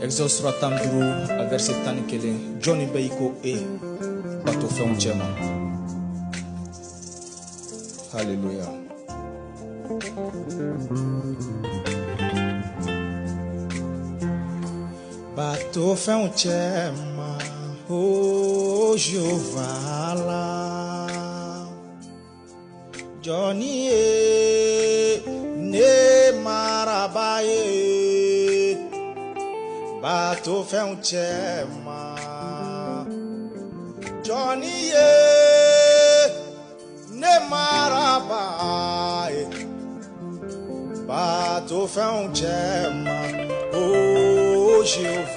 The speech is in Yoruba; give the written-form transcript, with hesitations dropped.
Exode 33 verset 11 Johnny Beiko et bateau fait un tchema. Alléluia. Bateau fait un tchema. Oh Jehovah là. Johnny ne marabaye. Bateau fait un tchema. Johnny ne marabaye. Bateau fait un tchema. Oh Jehovah.